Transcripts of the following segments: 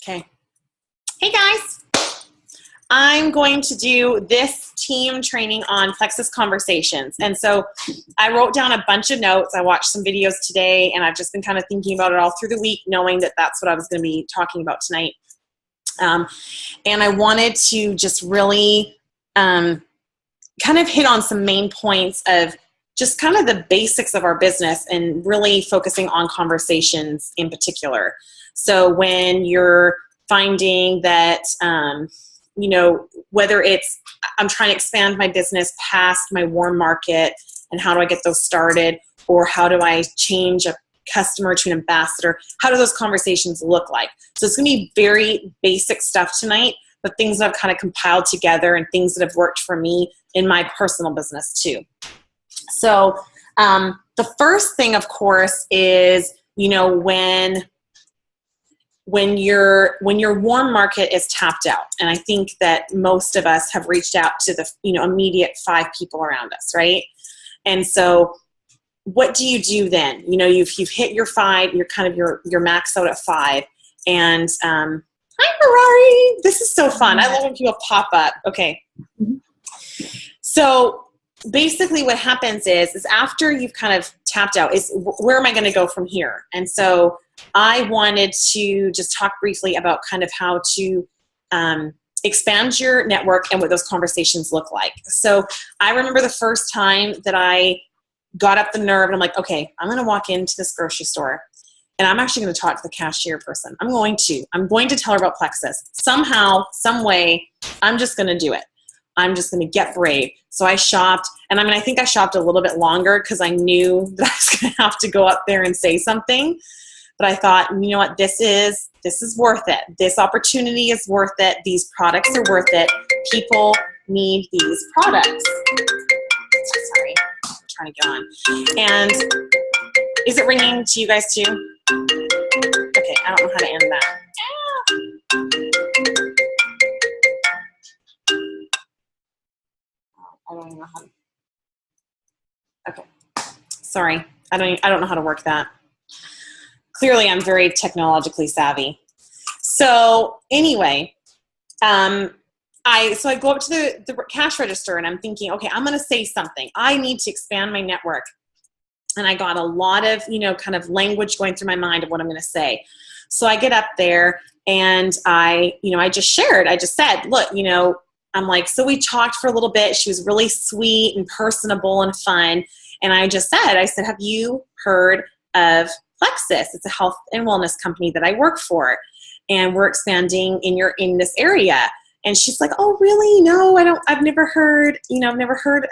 Okay. Hey guys, I'm going to do this team training on Plexus conversations. And so I wrote down a bunch of notes. I watched some videos today, and I've just been kind of thinking about it all through the week, knowing that that's what I was going to be talking about tonight. And I wanted to just really kind of hit on some main points of just kind of the basics of our business and really focusing on conversations in particular. So when you're finding that, whether it's I'm trying to expand my business past my warm market and how do I get those started, or how do I change a customer to an ambassador, how do those conversations look like? So it's going to be very basic stuff tonight, but things that I've kind of compiled together and things that have worked for me in my personal business too. So the first thing, of course, is, when your warm market is tapped out, and I think that most of us have reached out to the immediate 5 people around us, right? And so what do you do then? You've hit your 5, you're maxed out at 5, and hi Ferrari, this is so fun. I love when people pop up. Okay, so basically what happens is after you've kind of tapped out is where am I going to go from here? And so I wanted to just talk briefly about kind of how to expand your network and what those conversations look like. So I remember the first time that I got up the nerve and I'm like, okay, I'm going to walk into this grocery store and I'm actually going to talk to the cashier person. I'm going to tell her about Plexus. Somehow, some way, I'm just going to do it. I'm just going to get brave. So I shopped, and I think I shopped a little bit longer because I knew that I was going to have to go up there and say something. But I thought, you know what, this is worth it. This opportunity is worth it. These products are worth it. People need these products. Sorry, I'm trying to get on. And is it ringing to you guys too? Okay, I don't know how to end that. I don't even know how to. Okay, sorry. I don't know how to work that. Clearly, I'm very technologically savvy. So anyway, I go up to the cash register and I'm thinking, okay, I'm going to say something. I need to expand my network. And I got a lot of, kind of language going through my mind of what I'm going to say. So I get up there and I just shared. I just said, look, I'm like, so we talked for a little bit. She was really sweet and personable and fun. And I said, have you heard of Plexus? It's a health and wellness company that I work for, and we're expanding in this area. And she's like, oh, really? No, I've never heard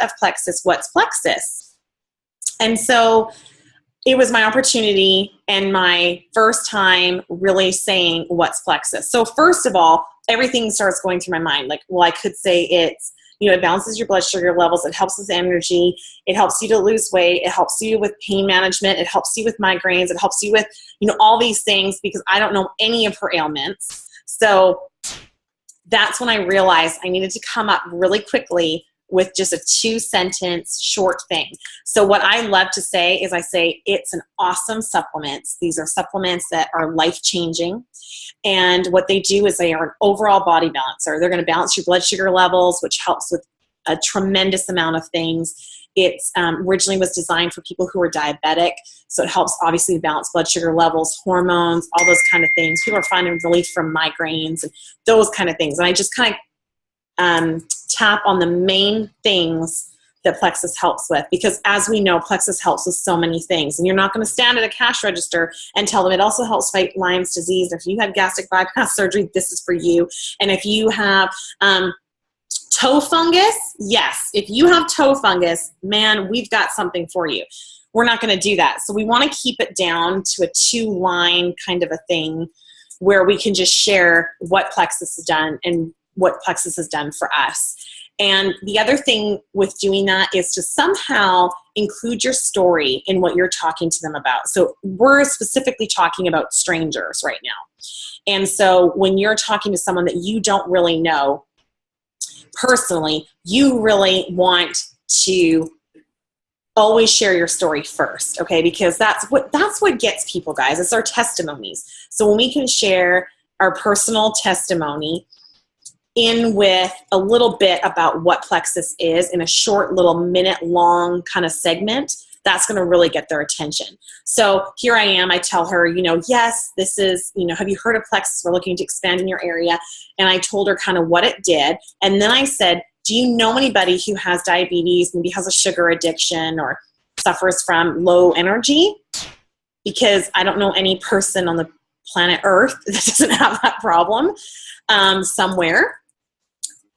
of Plexus. What's Plexus? And so it was my opportunity and my first time really saying what's Plexus. So first of all, everything starts going through my mind. Like, well, I could say it's, it balances your blood sugar levels. It helps with energy. It helps you to lose weight. It helps you with pain management. It helps you with migraines. It helps you with, all these things, because I don't know any of her ailments. So that's when I realized I needed to come up really quickly with just a 2-sentence short thing. So what I love to say is I say it's an awesome supplement. These are supplements that are life-changing. And what they do is they are an overall body balancer. They're going to balance your blood sugar levels, which helps with a tremendous amount of things. It originally was designed for people who are diabetic. So it helps obviously balance blood sugar levels, hormones, all those kind of things. People are finding relief from migraines and those kind of things. And I just kind of tap on the main things that Plexus helps with, because as we know, Plexus helps with so many things. And you're not going to stand at a cash register and tell them it also helps fight Lyme's disease. If you had gastric bypass surgery, this is for you. And if you have toe fungus, yes, if you have toe fungus, man, we've got something for you. We're not going to do that. So we want to keep it down to a 2-line kind of a thing where we can just share what Plexus has done and what Plexus has done for us. And the other thing with doing that is to somehow include your story in what you're talking to them about. So we're specifically talking about strangers right now. And so when you're talking to someone that you don't really know personally, you really want to always share your story first, okay? Because that's what gets people, guys. It's our testimonies. So when we can share our personal testimony in with a little bit about what Plexus is in a short little minute-long kind of segment, that's going to really get their attention. So here I am. I tell her, yes, this is, have you heard of Plexus? We're looking to expand in your area. And I told her kind of what it did. And then I said, do you know anybody who has diabetes, maybe has a sugar addiction or suffers from low energy? Because I don't know any person on the planet Earth that doesn't have that problem somewhere.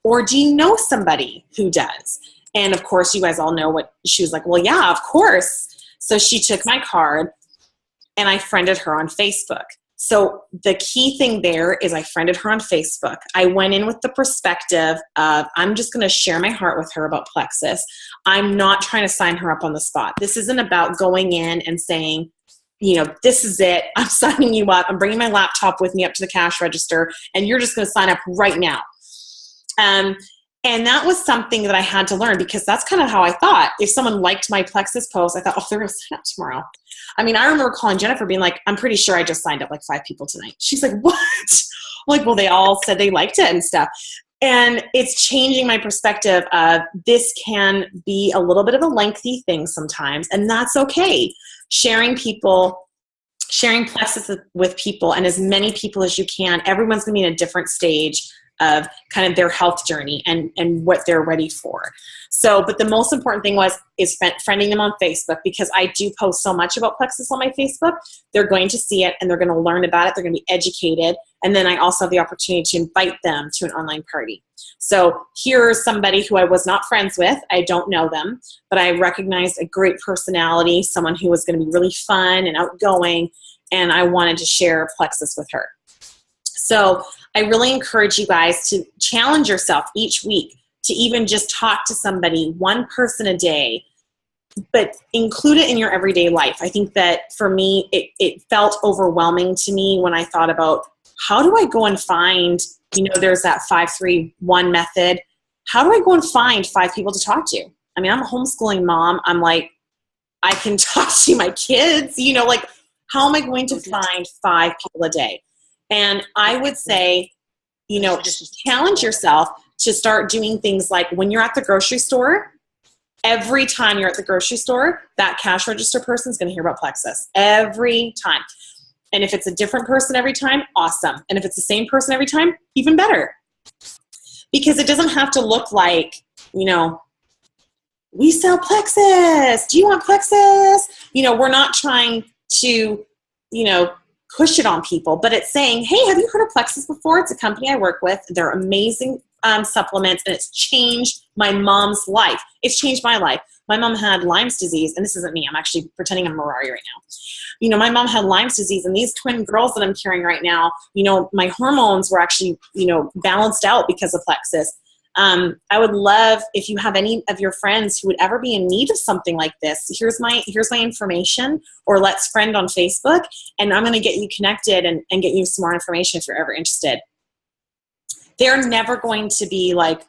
Or do you know somebody who does? And of course, you guys all know what she was like, well, yeah, of course. So she took my card and I friended her on Facebook. So the key thing there is I friended her on Facebook. I went in with the perspective of I'm just going to share my heart with her about Plexus. I'm not trying to sign her up on the spot. This isn't about going in and saying, this is it. I'm signing you up. I'm bringing my laptop with me up to the cash register and you're just going to sign up right now. And that was something that I had to learn because that's kind of how I thought. If someone liked my Plexus post, I thought, oh, they're going to sign up tomorrow. I mean, I remember calling Jennifer being like, I'm pretty sure I just signed up like 5 people tonight. She's like, what? I'm like, well, they all said they liked it and stuff. And it's changing my perspective of this can be a little bit of a lengthy thing sometimes, and that's okay. Sharing Plexus with people and as many people as you can, everyone's going to be in a different stage of kind of their health journey and what they're ready for. So, but the most important thing is friending them on Facebook because I do post so much about Plexus on my Facebook. They're going to see it and they're going to learn about it. They're going to be educated. And then I also have the opportunity to invite them to an online party. So here's somebody who I was not friends with. I don't know them, but I recognized a great personality, someone who was going to be really fun and outgoing, and I wanted to share Plexus with her. So I really encourage you guys to challenge yourself each week to even just talk to somebody, one person a day, but include it in your everyday life. I think that for me, it felt overwhelming to me when I thought about how do I go and find, there's that 5-3-1 method. How do I go and find 5 people to talk to? I mean, I'm a homeschooling mom. I'm like, I can talk to my kids, how am I going to find 5 people a day? And I would say, just challenge yourself to start doing things like when you're at the grocery store, every time you're at the grocery store, that cash register person is going to hear about Plexus every time. And if it's a different person every time, awesome. And if it's the same person every time, even better. Because it doesn't have to look like, we sell Plexus. Do you want Plexus? We're not trying to, push it on people, but it's saying, hey, have you heard of Plexus before? It's a company I work with. They're amazing supplements, and it's changed my mom's life. It's changed my life. My mom had Lyme's disease, and this isn't me. I'm actually pretending I'm Marari right now. My mom had Lyme's disease, and these twin girls that I'm carrying right now, my hormones were actually, balanced out because of Plexus. I would love if you have any of your friends who would ever be in need of something like this. Here's my information, or let's friend on Facebook, and I'm going to get you connected and get you some more information if you're ever interested. They're never going to be like,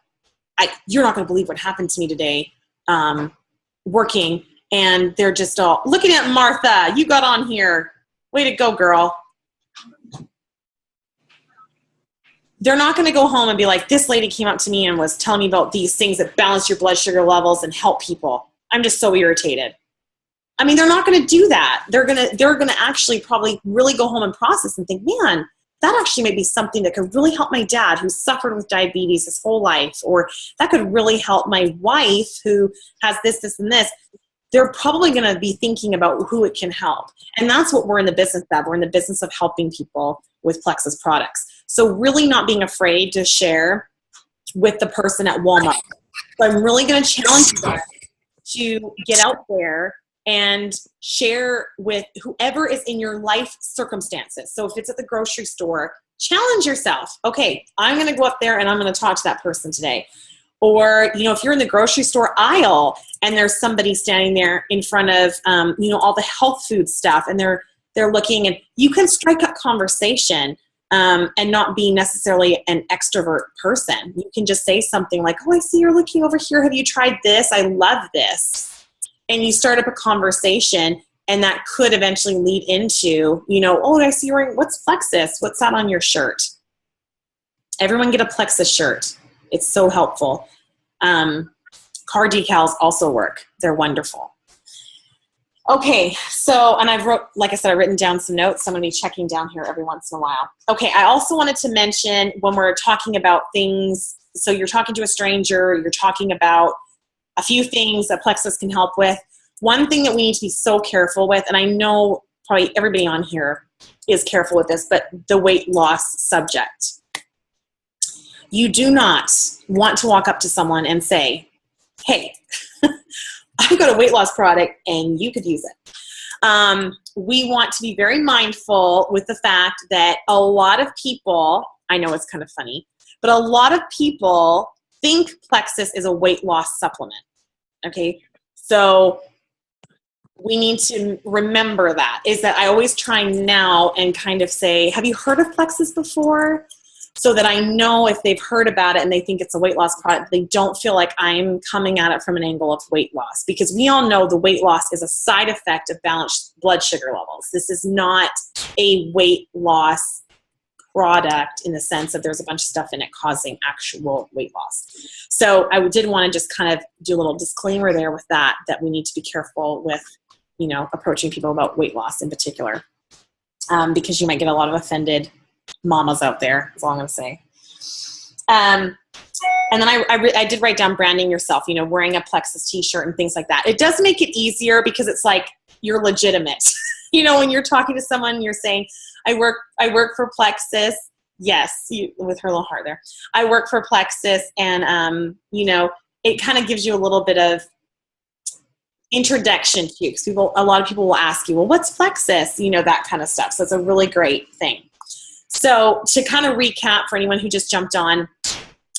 you're not going to believe what happened to me today working, and they're just all, looking at Martha, you got on here. Way to go, girl. They're not going to go home and be like, this lady came up to me and was telling me about these things that balance your blood sugar levels and help people. I'm just so irritated. I mean, they're not going to do that. They're going to actually probably really go home and process and think, man, that actually may be something that could really help my dad who suffered with diabetes his whole life, or that could really help my wife who has this, and this. They're probably going to be thinking about who it can help. And that's what we're in the business of. We're in the business of helping people with Plexus products. So really not being afraid to share with the person at Walmart. So I'm really going to challenge you guys to get out there and share with whoever is in your life circumstances. So if it's at the grocery store, challenge yourself. Okay, I'm going to go up there and I'm going to talk to that person today. Or, if you're in the grocery store aisle and there's somebody standing there in front of, all the health food stuff, and they're looking, and you can strike up conversation and not be necessarily an extrovert person. You can just say something like, oh, I see you're looking over here. Have you tried this? I love this. And you start up a conversation, And that could eventually lead into, you know, oh, I see you're wearing, what's Plexus? What's that on your shirt? Everyone get a Plexus shirt. It's so helpful. Car decals also work. They're wonderful. Okay, so, and like I said, I've written down some notes. So I'm going to be checking down here every once in a while. Okay, I also wanted to mention when we're talking about things, so you're talking to a stranger, you're talking about a few things that Plexus can help with. One thing that we need to be so careful with, and I know probably everybody on here is careful with this, but the weight loss subject. You do not want to walk up to someone and say, hey, I've got a weight loss product and you could use it. We want to be very mindful with the fact that a lot of people, I know it's kind of funny, but a lot of people think Plexus is a weight loss supplement. Okay, so we need to remember that, is that I always try now and kind of say, have you heard of Plexus before? So that I know if they've heard about it and they think it's a weight loss product, they don't feel like I'm coming at it from an angle of weight loss. Because we all know the weight loss is a side effect of balanced blood sugar levels. This is not a weight loss product in the sense that there's a bunch of stuff in it causing actual weight loss. So I did want to just kind of do a little disclaimer there with that we need to be careful with, you know, approaching people about weight loss in particular, because you might get a lot of offended mamas out there, is all I'm going to say. And then I did write down branding yourself, you know, wearing a Plexus t-shirt and things like that. It does make it easier because it's like you're legitimate. You know, when you're talking to someone, you're saying, I work for Plexus. Yes, with her little heart there. I work for Plexus, and you know, it kind of gives you a little bit of introduction to you, because a lot of people will ask you, well, what's Plexus? You know, that kind of stuff. So it's a really great thing. So to kind of recap for anyone who just jumped on,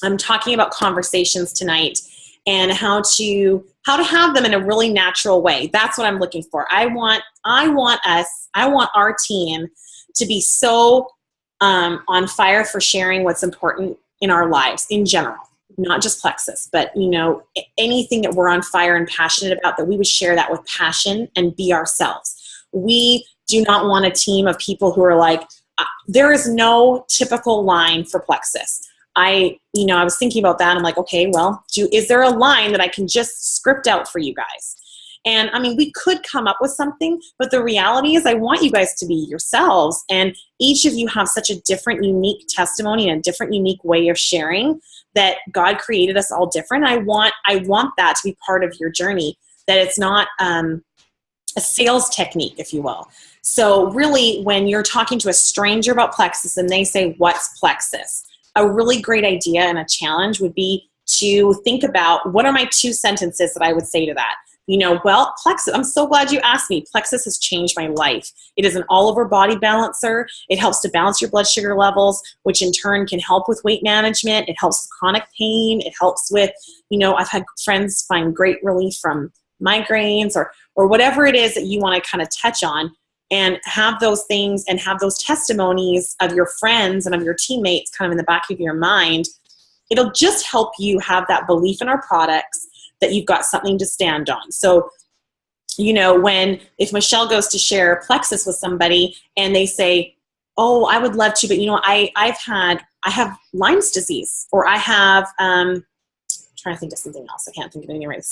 I'm talking about conversations tonight and how to have them in a really natural way. That's what I'm looking for. I want our team to be so on fire for sharing what's important in our lives in general, not just Plexus, but, you know, anything that we're on fire and passionate about, that we would share that with passion and be ourselves. We do not want a team of people who are like, there is no typical line for Plexus. I was thinking about that. I'm like, okay, well, is there a line that I can just script out for you guys? And I mean, we could come up with something, but the reality is I want you guys to be yourselves. And each of you have such a different, unique testimony and a different, unique way of sharing, that God created us all different. I want that to be part of your journey, that it's not a sales technique, if you will. So really, when you're talking to a stranger about Plexus and they say, what's Plexus? A really great idea and a challenge would be to think about, what are my 2 sentences that I would say to that? You know, well, Plexus, I'm so glad you asked me. Plexus has changed my life. It is an all-over body balancer. It helps to balance your blood sugar levels, which in turn can help with weight management. It helps with chronic pain. It helps with, you know, I've had friends find great relief from migraines or whatever it is that you want to kind of touch on, and have those things and have those testimonies of your friends and of your teammates kind of in the back of your mind. It'll just help you have that belief in our products, that you've got something to stand on. So, you know, if Michelle goes to share Plexus with somebody and they say, oh, I would love to, but you know, I have Lyme's disease, or I have, trying to think of something else. I can't think of anything right.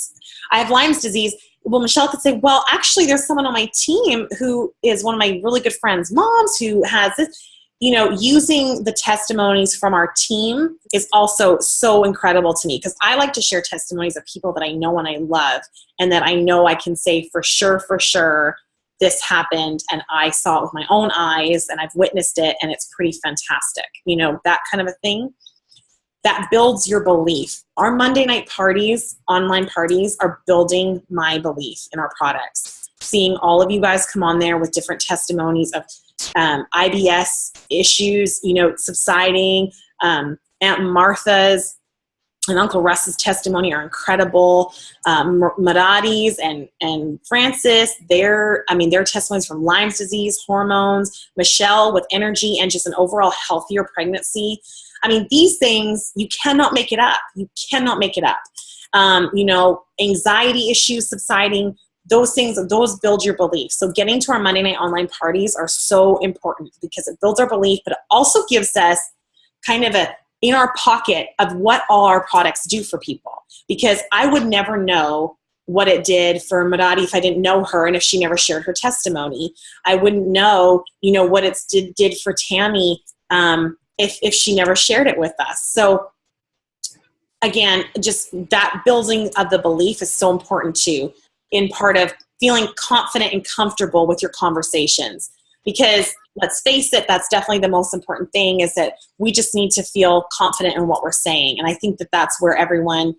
I have Lyme's disease. Well, Michelle could say, well, actually there's someone on my team who is one of my really good friends' moms who has this. You know, using the testimonies from our team is also so incredible to me, because I like to share testimonies of people that I know and I love, and that I know I can say for sure, this happened and I saw it with my own eyes and I've witnessed it and it's pretty fantastic. You know, that kind of a thing. That builds your belief. Our Monday night parties, online parties, are building my belief in our products. Seeing all of you guys come on there with different testimonies of IBS issues, you know, subsiding. Aunt Martha's and Uncle Russ's testimony are incredible. Maradi's and Francis, their testimonies from Lyme's disease, hormones, Michelle with energy and just an overall healthier pregnancy. I mean, these things, you cannot make it up. You cannot make it up. You know, anxiety issues subsiding. those things, those build your belief. So getting to our Monday night online parties are so important because it builds our belief, but it also gives us kind of a in our pocket of what all our products do for people. Because I would never know what it did for Marati if I didn't know her and if she never shared her testimony. I wouldn't know, what it did for Tammy if she never shared it with us. So again, just that building of the belief is so important too, in part of feeling confident and comfortable with your conversations. Because let's face it, that's definitely the most important thing, is that we just need to feel confident in what we're saying. And I think that that's where everyone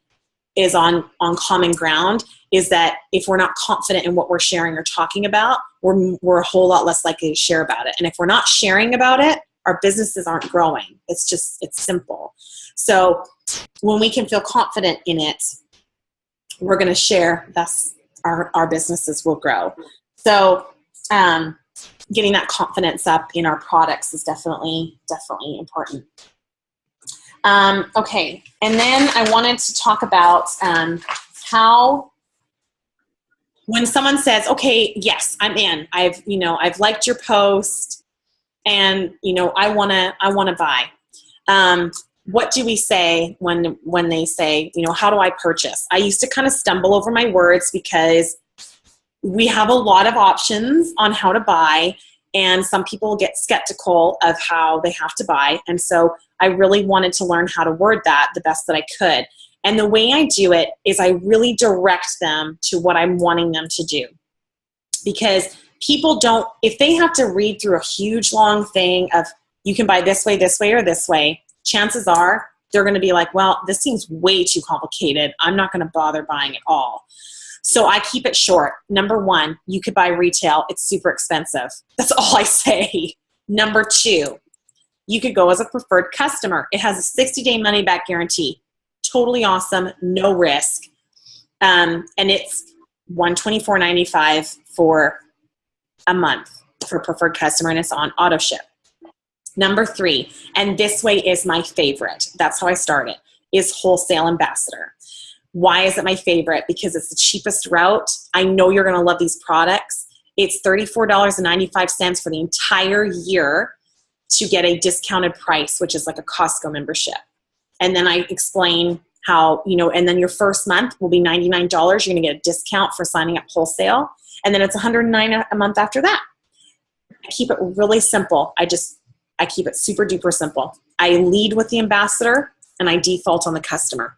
is on common ground, is that if we're not confident in what we're sharing or talking about, we're a whole lot less likely to share about it. And if we're not sharing about it, our businesses aren't growing. It's simple. So when we can feel confident in it, we're going to share, thus our businesses will grow. So getting that confidence up in our products is definitely important. Okay, and then I wanted to talk about how, when someone says, okay, yes, I'm in, I've liked your post, and I wanna buy. What do we say when they say, how do I purchase? I used to kind of stumble over my words because we have a lot of options on how to buy, and some people get skeptical of how they have to buy. And so I really wanted to learn how to word that the best that I could. And the way I do it is I really direct them to what I'm wanting them to do. Because people don't, if they have to read through a huge long thing of you can buy this way, or this way, chances are they're going to be like, well, this seems way too complicated. I'm not going to bother buying it all. So I keep it short. Number one, you could buy retail. It's super expensive. That's all I say. Number two, you could go as a preferred customer. It has a 60-day money-back guarantee. Totally awesome, no risk. And it's $124.95 for a month for preferred customer, and it's on auto ship. Number three, and this way is my favorite, that's how I started, is Wholesale Ambassador. Why is it my favorite? Because it's the cheapest route. I know you're going to love these products. It's $34.95 for the entire year to get a discounted price, which is like a Costco membership. And then I explain how, and then your first month will be $99. You're going to get a discount for signing up wholesale. And then it's $109 a month after that. I keep it really simple. I keep it super duper simple. I lead with the ambassador and I default on the customer.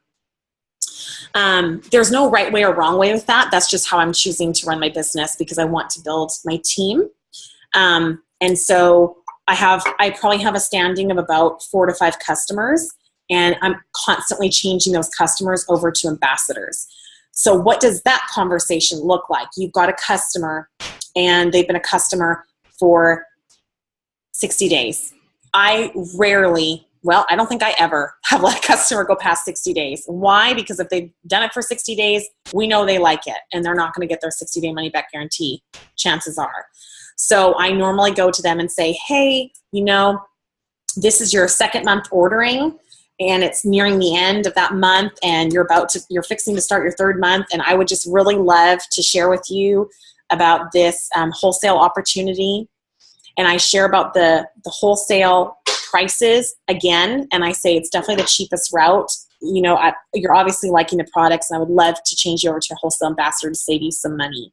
There's no right way or wrong way with that. That's just how I'm choosing to run my business because I want to build my team. And so I probably have a standing of about 4 to 5 customers, and I'm constantly changing those customers over to ambassadors. So what does that conversation look like? You've got a customer and they've been a customer for 60 days. I don't think I ever have let a customer go past 60 days. Why? Because if they've done it for 60 days, we know they like it and they're not going to get their 60-day money-back guarantee, chances are. So I normally go to them and say, hey, this is your second month ordering and it's nearing the end of that month and you're fixing to start your third month, and I would just really love to share with you about this wholesale opportunity. And I share about the wholesale prices again, and I say it's definitely the cheapest route. You're obviously liking the products, and I would love to change you over to a Wholesale Ambassador to save you some money.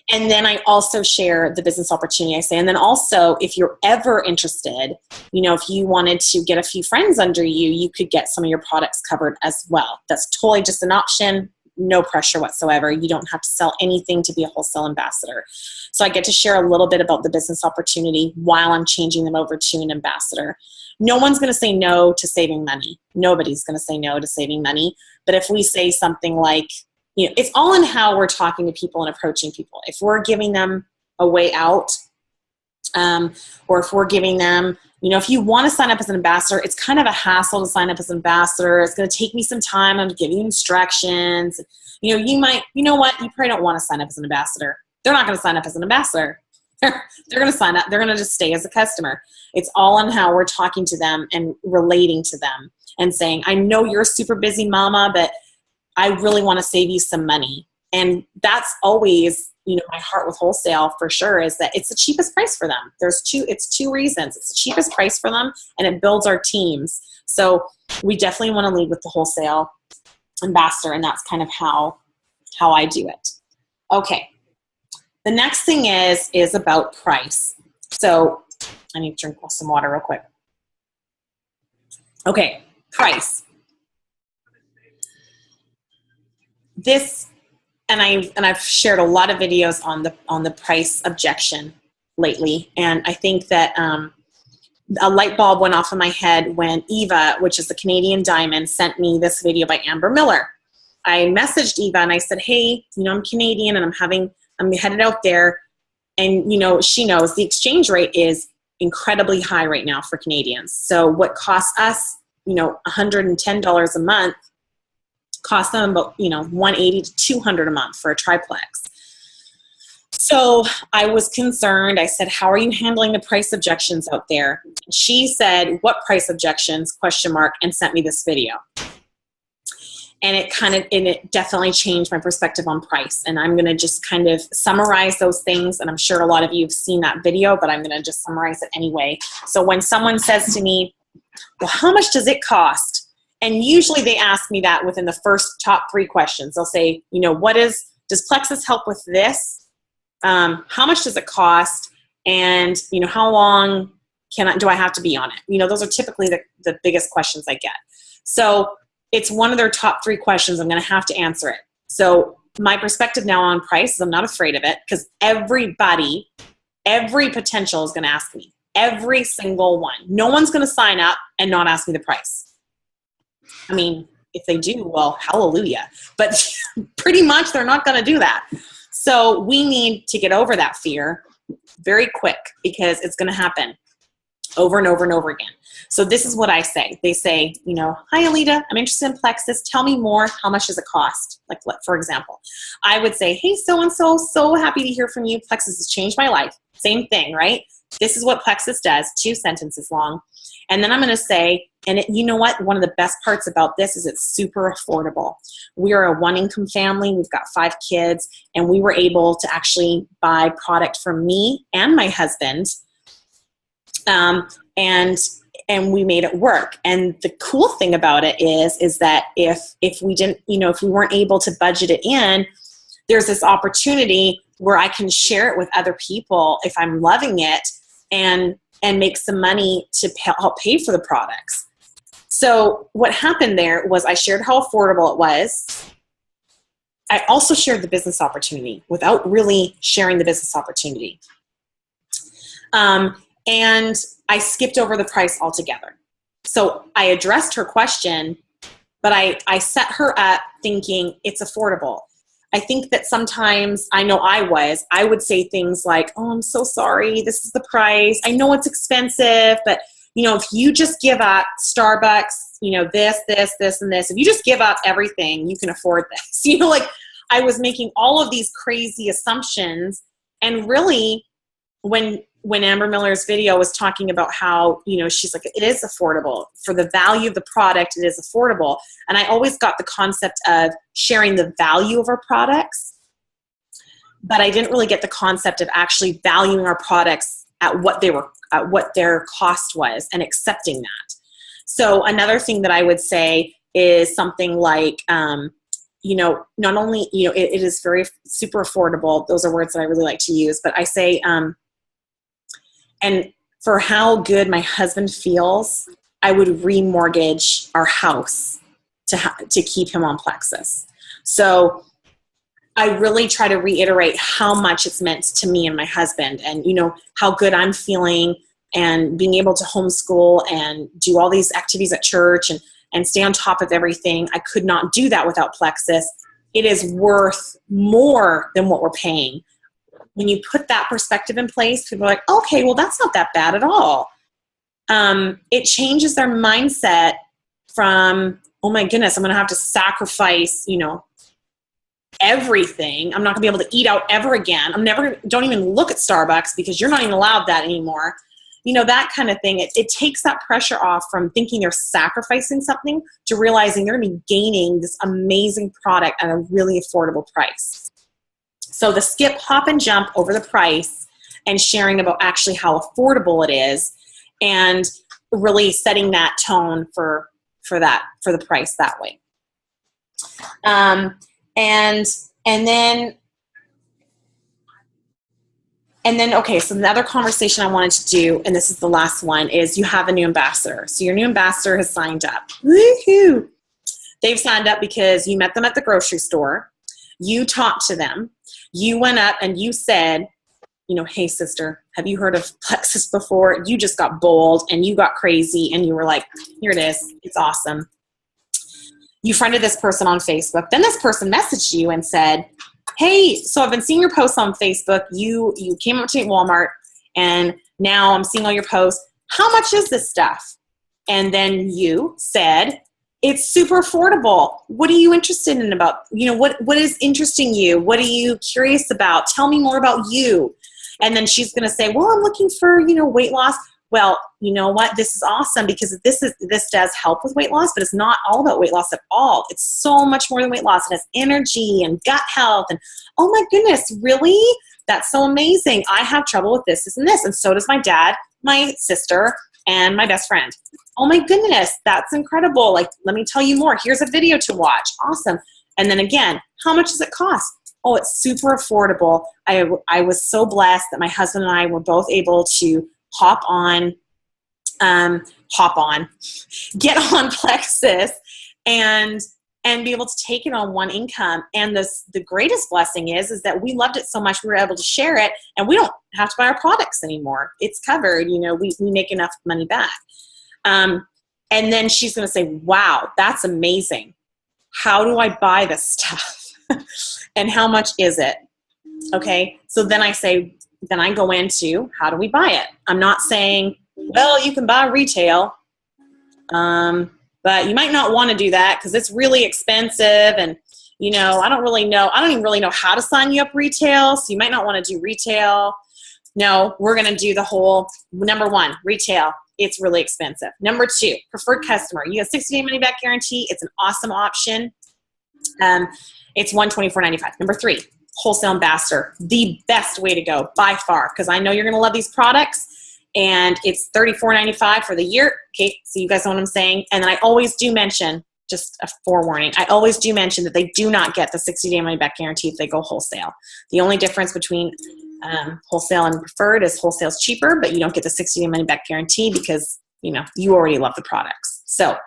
And then I also share the business opportunity, I say. And then also, if you're ever interested, if you wanted to get a few friends under you, you could get some of your products covered as well. That's totally just an option. No pressure whatsoever. You don't have to sell anything to be a wholesale ambassador. So I get to share a little bit about the business opportunity while I'm changing them over to an ambassador. No one's going to say no to saving money. Nobody's going to say no to saving money. But if we say something like, it's all in how we're talking to people and approaching people. If we're giving them a way out, or if we're giving them, if you want to sign up as an ambassador, it's kind of a hassle to sign up as an ambassador. It's going to take me some time. I'm giving you instructions. You probably don't want to sign up as an ambassador. They're not going to sign up as an ambassador. They're going to sign up. They're going to just stay as a customer. It's all on how we're talking to them and relating to them and saying, I know you're a super busy mama, but I really want to save you some money. And that's always, my heart with wholesale for sure, is that it's the cheapest price for them. It's two reasons. It's the cheapest price for them, and it builds our teams. So we definitely want to lead with the wholesale ambassador, and that's kind of how I do it. Okay. The next thing is about price. So I need to drink some water real quick. Okay, price. This, and I've shared a lot of videos on the price objection lately, and I think that a light bulb went off in my head when Eva, which is the Canadian Diamond, sent me this video by Amber Miller. I messaged Eva and I said, hey, I'm Canadian and I'm headed out there, and she knows the exchange rate is incredibly high right now for Canadians. So what costs us, $110 a month costs them about, $180 to $200 a month for a triplex. So I was concerned. I said, how are you handling the price objections out there? She said, what price objections, ? And sent me this video. And it definitely changed my perspective on price. And I'm going to just kind of summarize those things. And I'm sure a lot of you have seen that video, but I'm going to just summarize it anyway. So when someone says to me, well, how much does it cost? And usually they ask me that within the first top 3 questions. They'll say, does Plexus help with this? How much does it cost? And, how long do I have to be on it? Those are typically the biggest questions I get. So it's one of their top 3 questions. I'm going to have to answer it. So my perspective now on price is I'm not afraid of it, because every potential is going to ask me. Every single one. No one's going to sign up and not ask me the price. I mean, if they do, well, hallelujah. But pretty much they're not going to do that. So we need to get over that fear very quick, because it's going to happen over and over and over again. So this is what I say. They say, hi, Alita, I'm interested in Plexus. Tell me more. How much does it cost? Like, for example, I would say, hey, so-and-so, so happy to hear from you. Plexus has changed my life. Same thing, right? This is what Plexus does, 2 sentences long. And then I'm going to say, and you know what? One of the best parts about this is it's super affordable. We are a 1-income family. We've got 5 kids, and we were able to actually buy product from me and my husband. And we made it work. And the cool thing about it is that if we didn't, if we weren't able to budget it in, there's this opportunity where I can share it with other people if I'm loving it, and make some money to help pay for the products. So what happened there was I shared how affordable it was. I also shared the business opportunity without really sharing the business opportunity. And I skipped over the price altogether. So I addressed her question, but I set her up thinking it's affordable. I think that sometimes, I know I would say things like, oh, I'm so sorry, this is the price. I know it's expensive, but if you just give up Starbucks, this, and this, if you just give up everything, you can afford this. I was making all of these crazy assumptions. And really, when Amber Miller's video was talking about how, she's like, it is affordable. For the value of the product, it is affordable. And I always got the concept of sharing the value of our products, but I didn't really get the concept of actually valuing our products at what their cost was and accepting that. So another thing that I would say is something like, not only, it is very super affordable. Those are words that I really like to use, but I say, and for how good my husband feels, I would remortgage our house to keep him on Plexus. So I really try to reiterate how much it's meant to me and my husband, and how good I'm feeling, and being able to homeschool and do all these activities at church and stay on top of everything. I could not do that without Plexus. It is worth more than what we're paying. When you put that perspective in place, people are like, okay, well, that's not that bad at all. It changes their mindset from, oh my goodness, I'm going to have to sacrifice, everything. I'm not going to be able to eat out ever again. Don't even look at Starbucks because you're not even allowed that anymore. you know, that kind of thing. It takes that pressure off from thinking they're sacrificing something to realizing they're going to be gaining this amazing product at a really affordable price. So the skip, hop, and jump over the price and sharing about actually how affordable it is, and really setting that tone for the price that way. And then, okay, so the other conversation I wanted to do, and this is the last one, is you have a new ambassador. So your new ambassador has signed up. Woohoo! They've signed up because you met them at the grocery store. You talked to them. You went up and you said, you know, hey, sister, have you heard of Plexus before? You just got bold and you got crazy and you were like, here it is. It's awesome. You friended this person on Facebook. Then this person messaged you and said, hey, so I've been seeing your posts on Facebook. You came up to me at Walmart, and now I'm seeing all your posts. How much is this stuff? And then you said, it's super affordable. What are you interested in about, you know, what is interesting you? What are you curious about? Tell me more about you. And then she's going to say, well, I'm looking for, you know, weight loss. Well, you know what? This is awesome because this does help with weight loss, but it's not all about weight loss at all. It's so much more than weight loss. It has energy and gut health and, oh my goodness, really? That's so amazing. I have trouble with this, and this. And so does my dad, my sister, and my best friend. Oh my goodness, that's incredible. Like, let me tell you more. Here's a video to watch. Awesome. And then again, how much does it cost? Oh, it's super affordable. I was so blessed that my husband and I were both able to get on Plexus and be able to take it on one income. And the greatest blessing is that we loved it so much we were able to share it, and we don't have to buy our products anymore. It's covered. You know, we make enough money back. And then she's going to say, wow, that's amazing. How do I buy this stuff? And how much is it? Okay. So then I go into, how do we buy it? I'm not saying, well, you can buy retail, but you might not want to do that because it's really expensive, and, you know, I don't even really know how to sign you up retail, so you might not want to do retail. No, we're going to do the whole, number one, retail. It's really expensive. Number two, preferred customer. You get 60-day money-back guarantee. It's an awesome option. It's $124.95. Number three, Wholesale Ambassador, the best way to go by far, because I know you're going to love these products, and it's $34.95 for the year. Okay, so you guys know what I'm saying. And then I always do mention, just a forewarning, I always do mention that they do not get the 60-day money-back guarantee if they go wholesale. The only difference between wholesale and preferred is wholesale's cheaper, but you don't get the 60-day money-back guarantee because, you know, you already love the products. So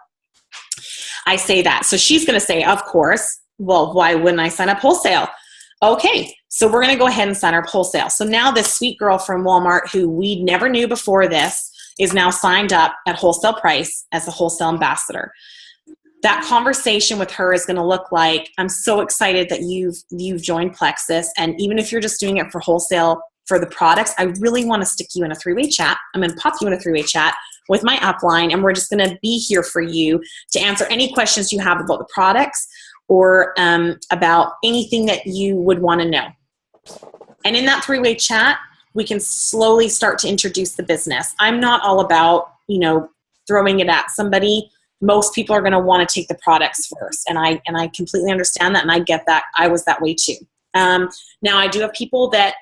I say that. So she's going to say, of course, well, why wouldn't I sign up wholesale? Okay, so we're going to go ahead and sign up wholesale. So now this sweet girl from Walmart who we never knew before this is now signed up at wholesale price as a wholesale ambassador. That conversation with her is going to look like, I'm so excited that you've joined Plexus, and even if you're just doing it for wholesale for the products, I really want to stick you in a three-way chat. I'm going to pop you in a three-way chat with my upline, and we're just going to be here for you to answer any questions you have about the products or about anything that you would want to know. And in that three-way chat, we can slowly start to introduce the business. I'm not all about, you know, throwing it at somebody. Most people are going to want to take the products first, and I completely understand that, and I get that. I was that way too. Now I do have people that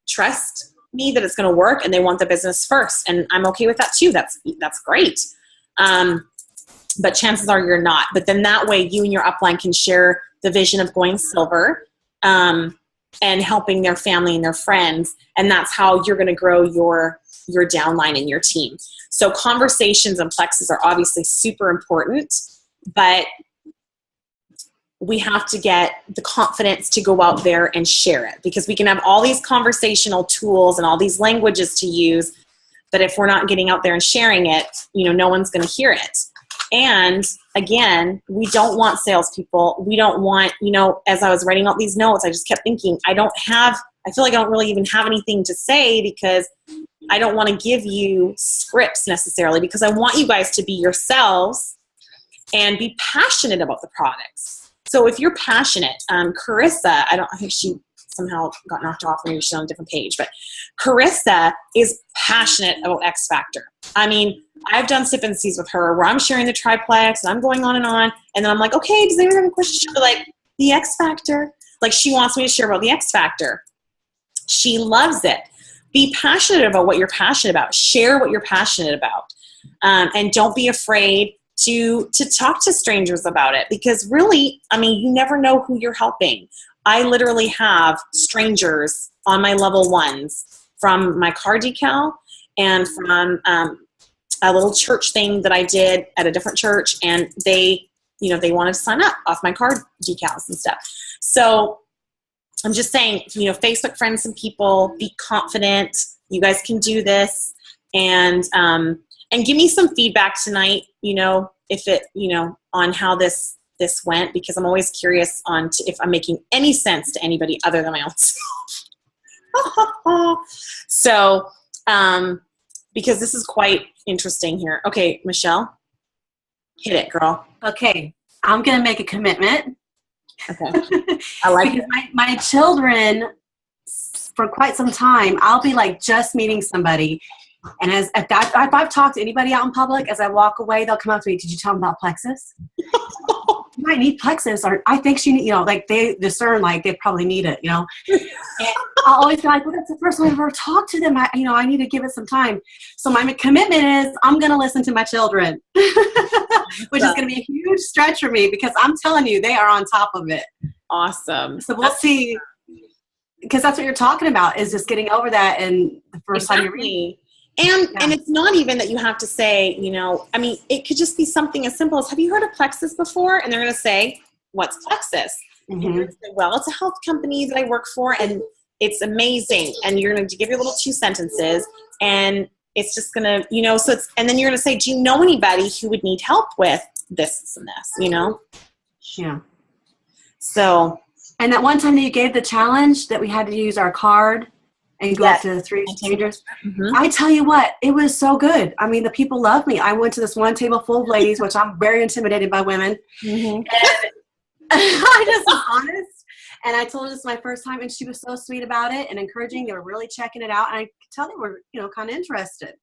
trust me that it's going to work, and they want the business first, and I'm okay with that too. That's great. But chances are you're not. But then that way you and your upline can share the vision of going silver and helping their family and their friends, and that's how you're going to grow your downline and your team. So conversations and Plexus are obviously super important, but we have to get the confidence to go out there and share it, because we can have all these conversational tools and all these languages to use, but if we're not getting out there and sharing it, you know, no one's going to hear it. And again, we don't want salespeople. We don't want, you know, as I was writing out these notes, I just kept thinking, I feel like I don't really even have anything to say, because I don't want to give you scripts necessarily, because I want you guys to be yourselves and be passionate about the products. So if you're passionate, Carissa, I think she somehow got knocked off. Maybe she's on a different page. But Carissa is passionate about X Factor. I mean, I've done sip and sees with her where I'm sharing the triplex and I'm going on. And then I'm like, okay, does anyone have a question? She'll be like, the X Factor. Like, she wants me to share about the X Factor. She loves it. Be passionate about what you're passionate about. Share what you're passionate about. And don't be afraid to talk to strangers about it, because really, I mean, you never know who you're helping. I literally have strangers on my level ones from my car decal and from a little church thing that I did at a different church, and they wanted to sign up off my car decals and stuff. So I'm just saying, Facebook friend some people, be confident. You guys can do this, and give me some feedback tonight, if it, on how this went, because I'm always curious on if I'm making any sense to anybody other than my own self. So, because this is quite interesting here. Okay, Michelle, hit it, girl. Okay, I'm going to make a commitment. Okay. I like because my children, for quite some time, I'll be like just meeting somebody. And if I've talked to anybody out in public, as I walk away, they'll come up to me, did you tell them about Plexus? You might need Plexus, or I think she need, like they discern, like they probably need it, And I'll always be like, well, that's the first time I've ever talked to them. I need to give it some time. So my commitment is I'm going to listen to my children, which is going to be a huge stretch for me, because I'm telling you, they are on top of it. Awesome. So we'll see, because that's what you're talking about, is just getting over that. And the first time you're reading. And it's not even that you have to say, I mean, it could just be something as simple as, have you heard of Plexus before? And they're going to say, what's Plexus? Mm-hmm. And you're going to say, well, it's a health company that I work for, and it's amazing. And you're going to give your little 2 sentences, and it's just going to, and then you're going to say, do you know anybody who would need help with this and this, Yeah. So. And that one time that you gave the challenge that we had to use our card and go up to 3 strangers. Mm-hmm. I tell you what, it was so good. I mean, the people loved me. I went to this one table full of ladies, which I'm very intimidated by women. Mm-hmm. And I just was honest. And I told her this was my first time, and she was so sweet about it and encouraging. They were really checking it out. And I could tell they were, kind of interested.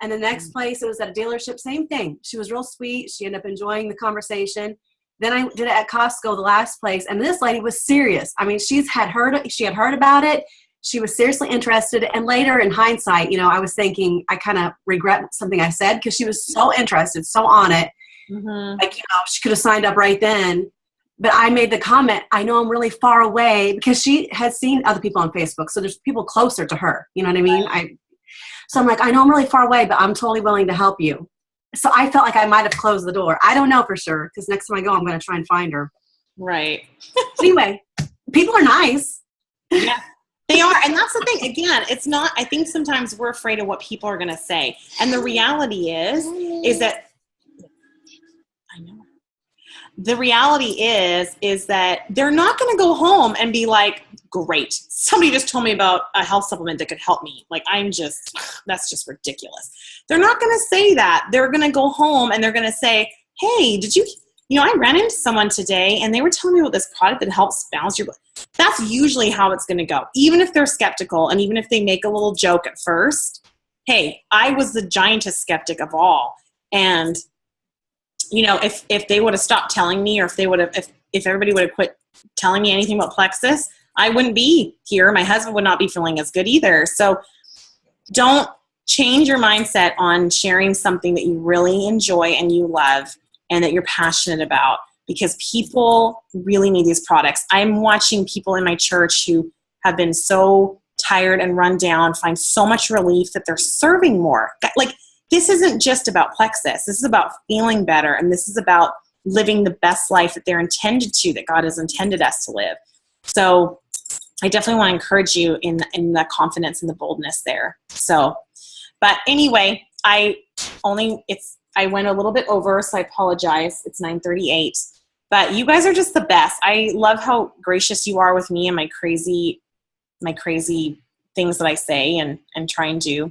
And the next place, it was at a dealership, same thing. She was real sweet. She ended up enjoying the conversation. Then I did it at Costco, the last place. And this lady was serious. I mean, she had heard about it. She was seriously interested. And later in hindsight, I was thinking, I kind of regret something I said, because she was so interested, so on it. Mm-hmm. Like, she could have signed up right then. But I made the comment, I know I'm really far away, because she has seen other people on Facebook. So there's people closer to her. You know what I mean? So I'm like, I know I'm really far away, but I'm totally willing to help you. So I felt like I might have closed the door. I don't know for sure, because next time I go, I'm going to try and find her. Right. Anyway, people are nice. Yeah. They are. And that's the thing. Again, it's not, I think sometimes we're afraid of what people are going to say. And the reality is that, I know. The reality is that they're not going to go home and be like, great, somebody just told me about a health supplement that could help me. Like, that's just ridiculous. They're not going to say that. They're going to go home and they're going to say, hey, did you, I ran into someone today and they were telling me about this product that helps balance your blood. That's usually how it's going to go. Even if they're skeptical, and even if they make a little joke at first, hey, I was the giantest skeptic of all. And, if they would have stopped telling me, or if everybody would have quit telling me anything about Plexus, I wouldn't be here. My husband would not be feeling as good either. So don't change your mindset on sharing something that you really enjoy and you love and that you're passionate about, because people really need these products. I'm watching people in my church who have been so tired and run down find so much relief that they're serving more. Like, this isn't just about Plexus. This is about feeling better, and this is about living the best life that they're intended to, that God has intended us to live. So I definitely want to encourage you in the confidence and the boldness there. So, but anyway, I went a little bit over, so I apologize. It's 9:38, but you guys are just the best. I love how gracious you are with me and my crazy things that I say and try and do.